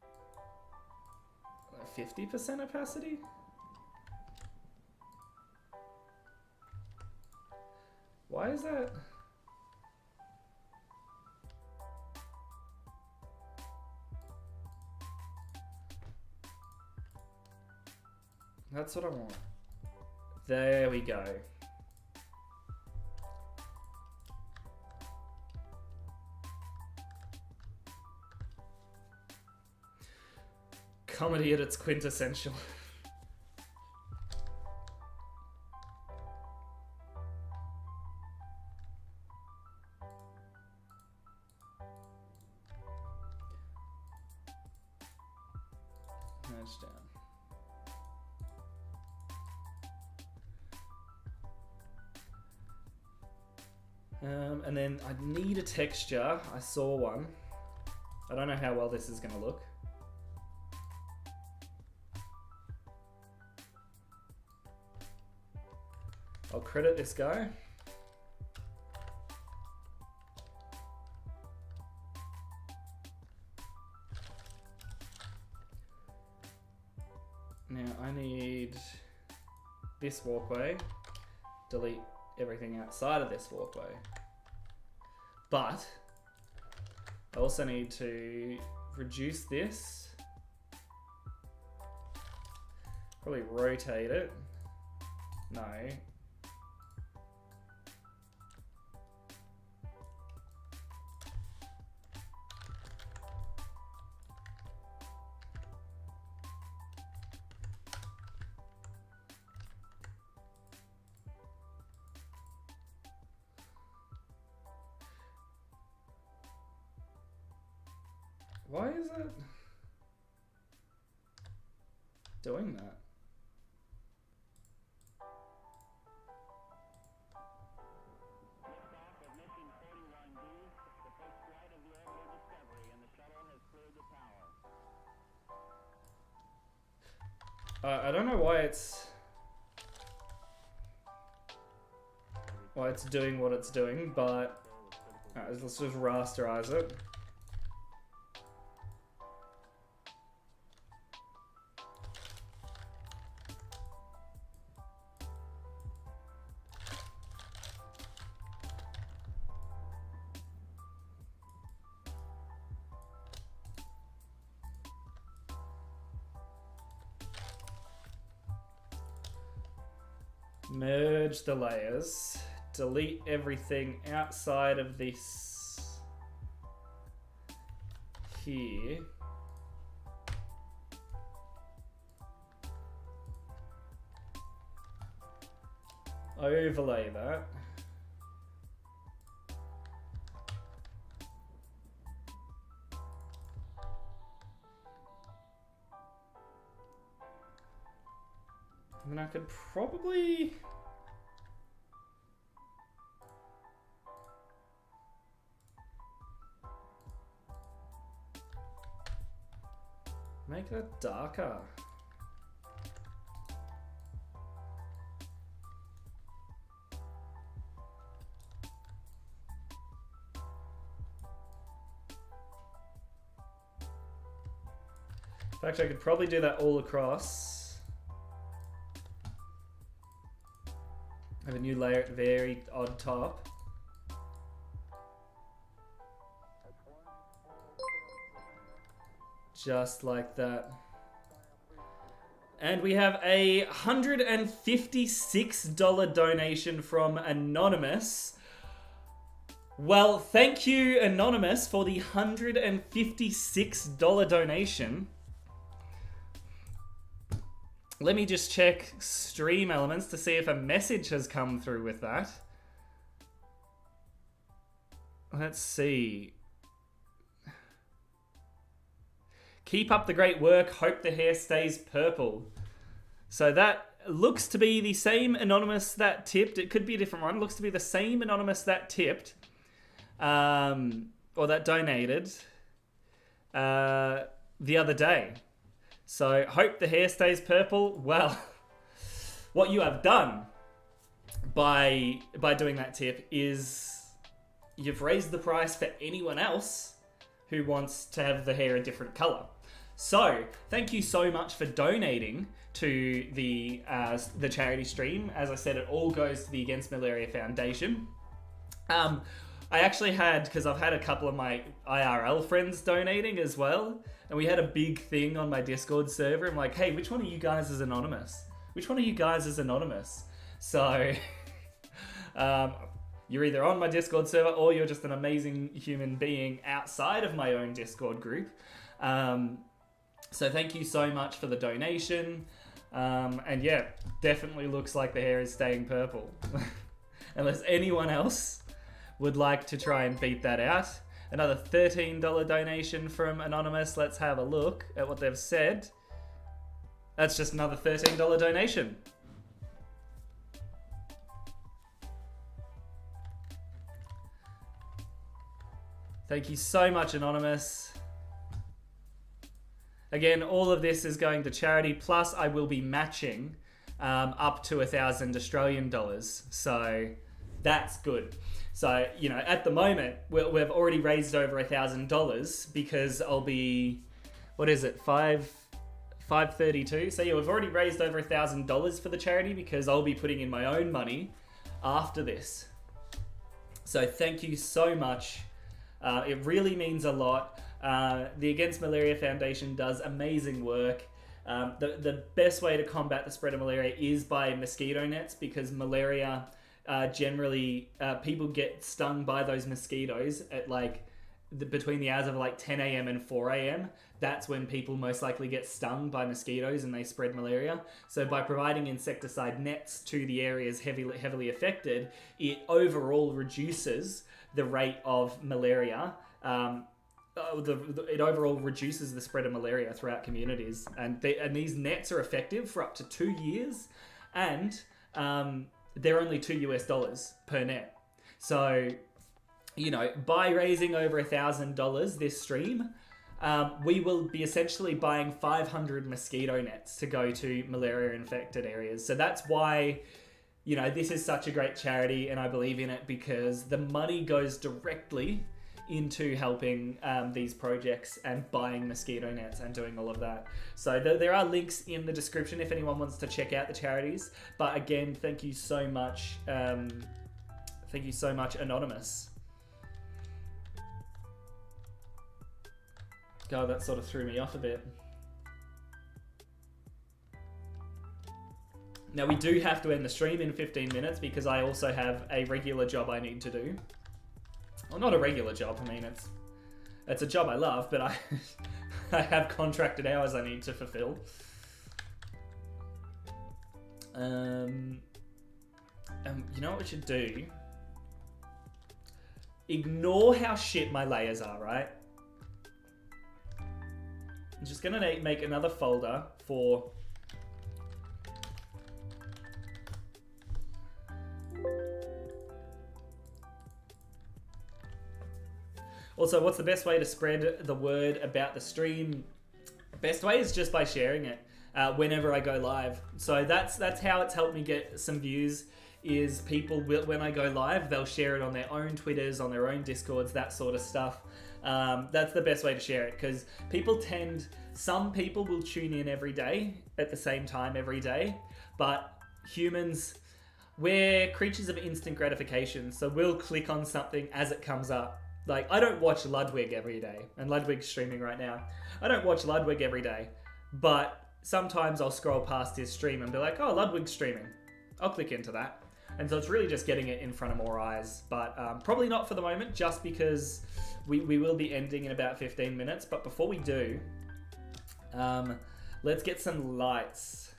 S1: A 50% opacity? Why is that? That's what I want. There we go. Comedy at its quintessential. Merge down. And then I need a texture. I saw one. I don't know how well this is going to look. I'll credit this guy. Now I need this walkway. Delete everything outside of this walkway. But I also need to reduce this. Probably rotate it. No. Why is it doing that? I don't know why it's doing what it's doing, but let's just rasterize it. Merge the layers, delete everything outside of this here. Overlay that. And I could probably make that darker. In fact, I could probably do that all across. Have a new layer at the very odd top. Just like that. And we have a $156 donation from Anonymous. Well, thank you, Anonymous, for the $156 donation. Let me just check Stream Elements to see if a message has come through with that. Let's see. Keep up the great work. Hope the hair stays purple. So that looks to be the same Anonymous that tipped. It could be a different one. Looks to be the same Anonymous that tipped. Or that donated. The other day. So, hope the hair stays purple. Well, what you have done by doing that tip is you've raised the price for anyone else who wants to have the hair a different color. So, thank you so much for donating to the charity stream. As I said, it all goes to the Against Malaria Foundation. I actually had, because I've had a couple of my IRL friends donating as well. And we had a big thing on my Discord server. I'm like, hey, which one of you guys is anonymous? Which one of you guys is anonymous? So, you're either on my Discord server or you're just an amazing human being outside of my own Discord group. So thank you so much for the donation. And yeah, definitely looks like the hair is staying purple. Unless anyone else would like to try and beat that out. Another $13 donation from Anonymous. Let's have a look at what they've said. That's just another $13 donation. Thank you so much, Anonymous. Again, all of this is going to charity, plus I will be matching up to 1,000 Australian dollars. So that's good. So, you know, at the moment, we've already raised over $1,000 because I'll be, what is it, 532? So yeah, we've already raised over $1,000 for the charity because I'll be putting in my own money after this. So thank you so much It really means a lot. The Against Malaria Foundation does amazing work. The best way to combat the spread of malaria is by mosquito nets, because malaria generally people get stung by those mosquitoes at like between the hours of like 10 a.m. and 4 a.m. That's when people most likely get stung by mosquitoes and they spread malaria. So by providing insecticide nets to the areas heavily affected, it overall reduces the rate of malaria. It overall reduces the spread of malaria throughout communities, and these nets are effective for up to 2 years, and they're only $2 per net. So, you know, by raising over $1,000 this stream, we will be essentially buying 500 mosquito nets to go to malaria infected areas. So that's why, you know, this is such a great charity, and I believe in it because the money goes directly into helping these projects and buying mosquito nets and doing all of that. So there are links in the description if anyone wants to check out the charities. But again, thank you so much. Thank you so much, Anonymous. God, that sort of threw me off a bit. Now we do have to end the stream in 15 minutes because I also have a regular job I need to do. Well, not a regular job. I mean, it's a job I love, but I have contracted hours I need to fulfill. You know what we should do? Ignore how shit my layers are, right? I'm just gonna make another folder for... Also, what's the best way to spread the word about the stream? Best way is just by sharing it whenever I go live. So that's how it's helped me get some views, is people will, when I go live, they'll share it on their own Twitters, on their own Discords, that sort of stuff. That's the best way to share it, because some people will tune in every day at the same time every day, but humans, we're creatures of instant gratification, so we'll click on something as it comes up. Like, I don't watch Ludwig every day, and Ludwig's streaming right now. I don't watch Ludwig every day, but sometimes I'll scroll past his stream and be like, oh, Ludwig's streaming. I'll click into that. And so it's really just getting it in front of more eyes, but probably not for the moment, just because we will be ending in about 15 minutes. But before we do, let's get some lights.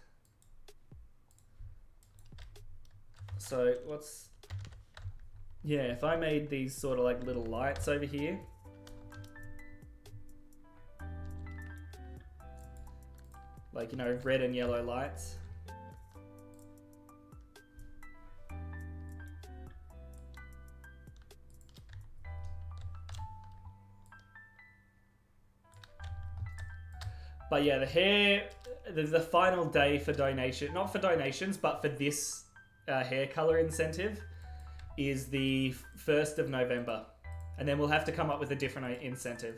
S1: So yeah, if I made these sort of like little lights over here. Like, you know, red and yellow lights. But yeah, the hair, the final day for donation, not for donations, but for this hair color incentive is the 1st of November. And then we'll have to come up with a different incentive.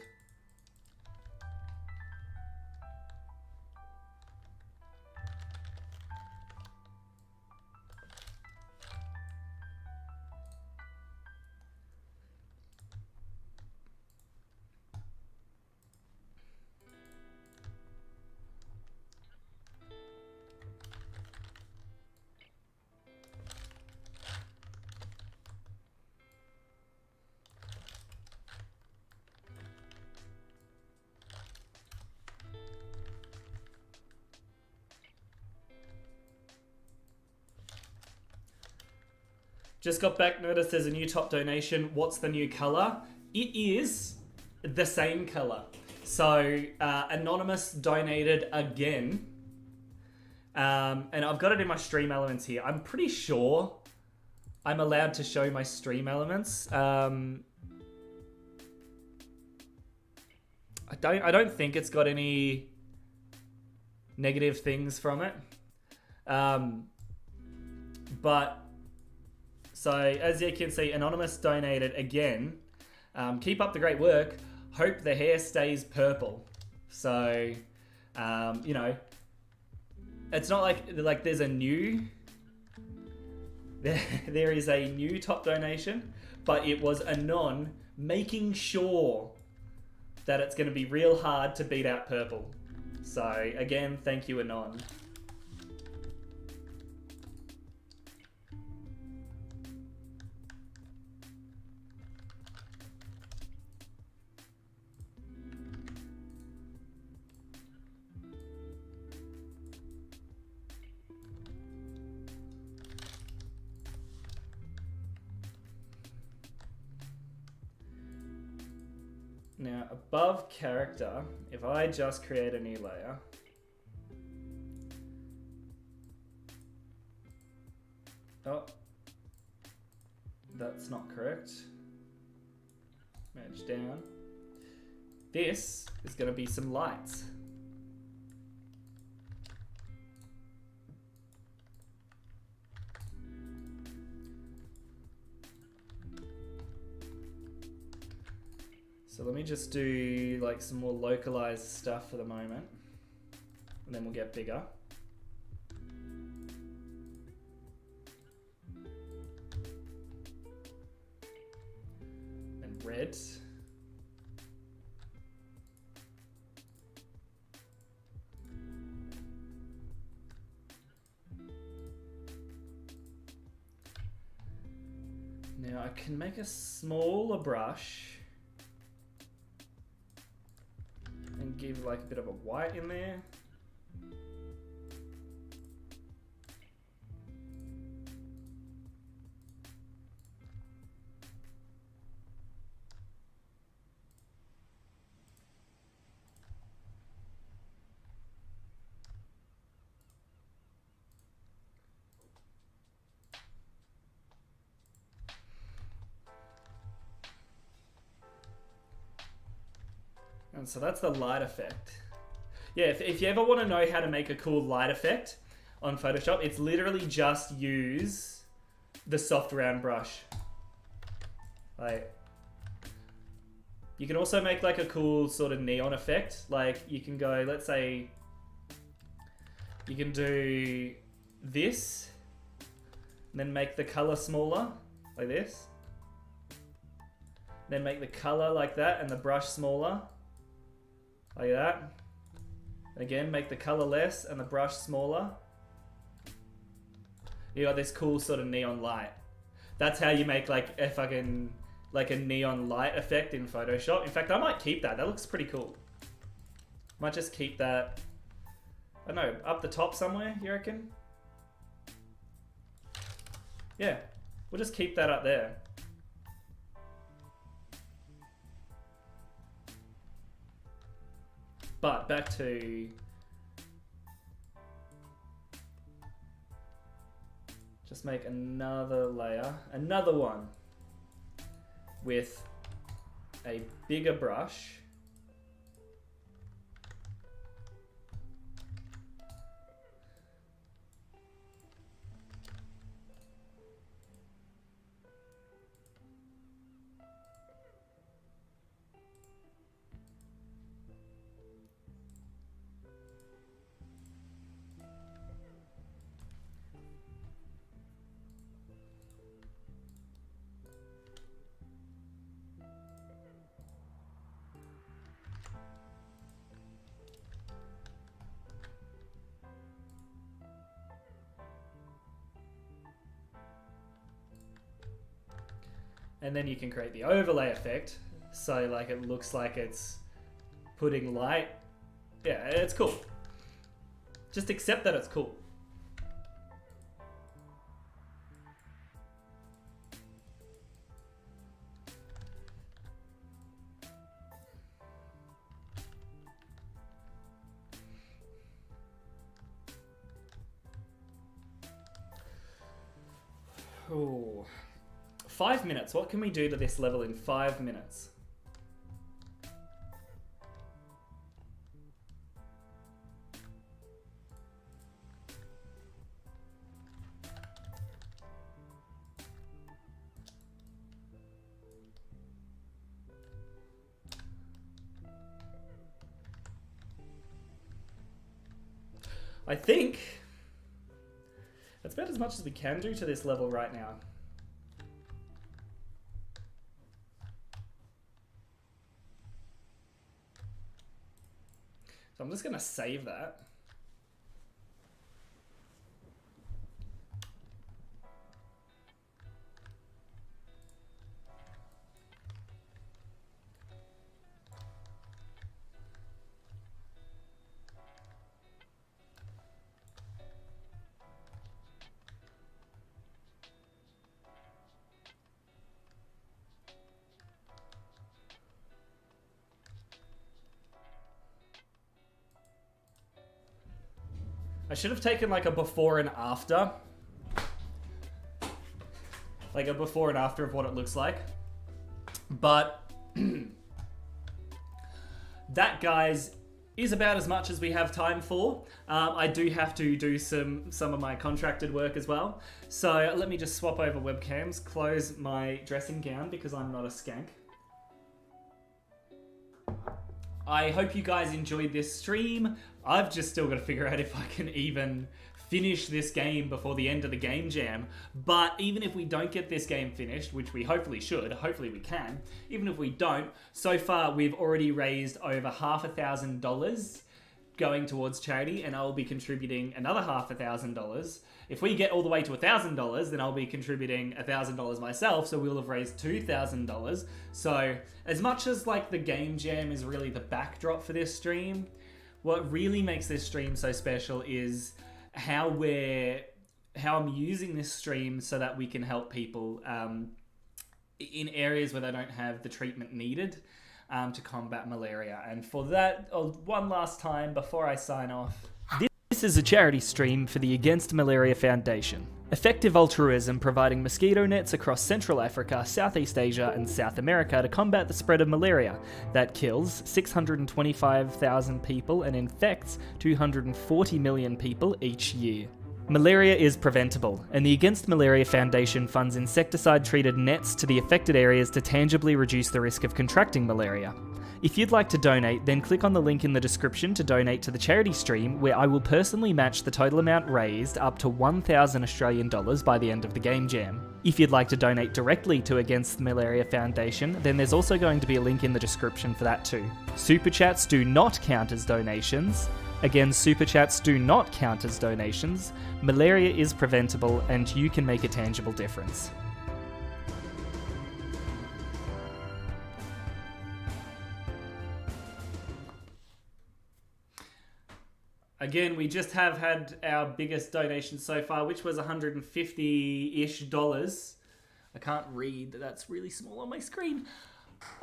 S1: Just got back, noticed there's a new top donation. What's the new color? It is the same color. So Anonymous donated again. And I've got it in my stream elements here. I'm pretty sure I'm allowed to show my stream elements. I don't think it's got any negative things from it. But so as you can see, Anonymous donated again. Keep up the great work. Hope the hair stays purple. So, you know, it's not like there's a new, there is a new top donation, but it was Anon making sure that it's going to be real hard to beat out purple. So again, thank you, Anon. Now, above character, if I just create a new layer, oh, that's not correct. Merge down. This is going to be some lights. So let me just do like some more localized stuff for the moment, and then we'll get bigger. And red. Now I can make a smaller brush and give like a bit of a white in there. And so that's the light effect. Yeah, if you ever want to know how to make a cool light effect on Photoshop, it's literally just use the soft round brush. Like, you can also make like a cool sort of neon effect. Like you can go, let's say, you can do this, and then make the color smaller, like this. Then make the color like that and the brush smaller. Like that. Again, make the color less and the brush smaller. You got this cool sort of neon light. That's how you make like a fucking like a neon light effect in Photoshop. In fact, I might keep that. That looks pretty cool. Might just keep that, I don't know, up the top somewhere, you reckon? Yeah, we'll just keep that up there. But back to just make another layer, another one with a bigger brush. And then you can create the overlay effect, so like it looks like it's putting light. Yeah, it's cool. Just accept that it's cool. Oh. 5 minutes. What can we do to this level in 5 minutes? I think that's about as much as we can do to this level right now. So I'm just going to save that. I should have taken like a before and after. Like a before and after of what it looks like. But that, guys, is about as much as we have time for. I do have to do some of my contracted work as well. So let me just swap over webcams, close my dressing gown because I'm not a skank. I hope you guys enjoyed this stream. I've just still got to figure out if I can even finish this game before the end of the game jam. But even if we don't get this game finished, which we hopefully should, hopefully we can, even if we don't, so far we've already raised over $1,000 going towards charity, and I'll be contributing another $1,000. If we get all the way to $1,000, then I'll be contributing $1,000 myself, so we'll have raised $2,000. So as much as like the game jam is really the backdrop for this stream, what really makes this stream so special is how I'm using this stream so that we can help people in areas where they don't have the treatment needed to combat malaria. And for that, one last time before I sign off, this is a charity stream for the Against Malaria Foundation. Effective altruism providing mosquito nets across Central Africa, Southeast Asia and South America to combat the spread of malaria that kills 625,000 people and infects 240 million people each year. Malaria is preventable, and the Against Malaria Foundation funds insecticide-treated nets to the affected areas to tangibly reduce the risk of contracting malaria. If you'd like to donate, then click on the link in the description to donate to the charity stream, where I will personally match the total amount raised up to 1,000 Australian dollars by the end of the game jam. If you'd like to donate directly to Against the Malaria Foundation, then there's also going to be a link in the description for that too. Super Chats do not count as donations. Again, Super Chats do not count as donations. Malaria is preventable, and you can make a tangible difference. Again, we just have had our biggest donation so far, which was $150-ish. I can't read, that's really small on my screen.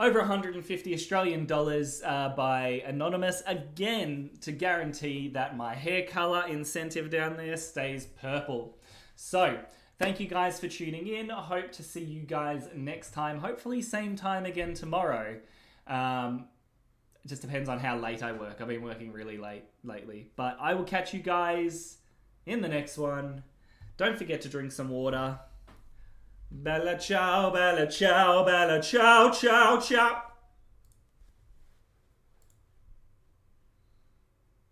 S1: Over 150 Australian dollars by Anonymous, again, to guarantee that my hair colour incentive down there stays purple. So, thank you guys for tuning in. I hope to see you guys next time. Hopefully same time again tomorrow. It just depends on how late I work. I've been working really late lately. But I will catch you guys in the next one. Don't forget to drink some water. Bella ciao, ciao, ciao, ciao.